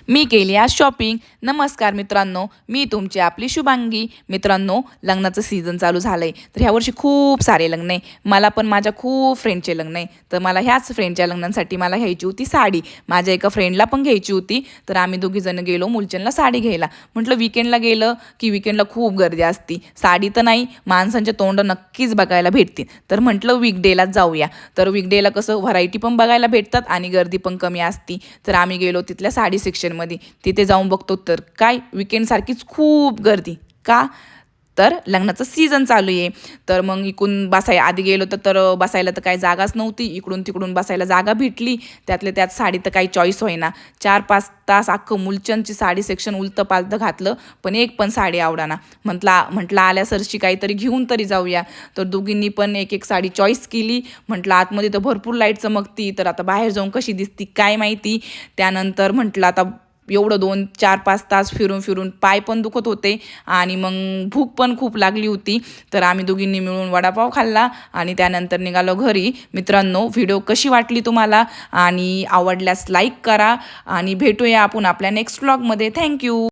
मी केली आज शॉपिंग. नमस्कार मित्रांनो, मी तुमची आपली शुभांगी. मित्रांनो, लग्नाचं सीझन चालू झालं आहे. तर ह्यावर्षी खूप सारे लग्न आहे. मला पण माझ्या खूप फ्रेंडचे लग्न आहे. तर मला ह्याच फ्रेंडच्या लग्नांसाठी मला घ्यायची होती साडी. माझ्या एका फ्रेंडला पण घ्यायची होती. तर आम्ही दोघीजण गेलो मुलचंदला साडी घ्यायला. म्हटलं विकेंडला गेलं की विकेंडला खूप गर्दी असती. साडी तर नाही, माणसांचे तोंड नक्कीच बघायला भेटतील. तर म्हटलं वीकडेलाच जाऊया. तर वीकडेला कसं व्हरायटी पण बघायला भेटतात आणि गर्दी पण कमी असती. तर आम्ही गेलो तिथल्या साडी सेक्शनमध्ये. तिथे जाऊन बघतो तर काय विकेंडसारखीच खूप गर्दी. का? तर लग्नाचं सीझन चालू आहे. तर मग इकडून आधी गेलो तर बसायला तर काही जागाच नव्हती. इकडून तिकडून बसायला जागा भेटली. त्यातल्या त्यात साडी तर काही चॉईस होईना. 4-5 तास अख्खं मुलचंदची साडी सेक्शन उलतं पालतं घातलं, पण एक पण साडी आवडाना. म्हटलं आल्या सरशी काहीतरी घेऊन तरी जाऊया. तर दोघींनी पण एक एक साडी चॉईस केली. म्हटलं आतमध्ये तर भरपूर लाईट चमकती, तर आता बाहेर जाऊन कशी दिसती काय माहिती. त्यानंतर म्हटलं आता एवढं 2-4-5 तास फिरून फिरून पाय पण दुखत होते आणि मग भूक पण खूप लागली होती. तर आम्ही दोघींनी मिळून वडापाव खाल्ला आणि त्यानंतर निघालो घरी. मित्रांनो, व्हिडिओ कशी वाटली तुम्हाला आणि आवडल्यास लाईक करा आणि भेटूया आपण आपल्या नेक्स्ट व्लॉगमध्ये. थँक्यू.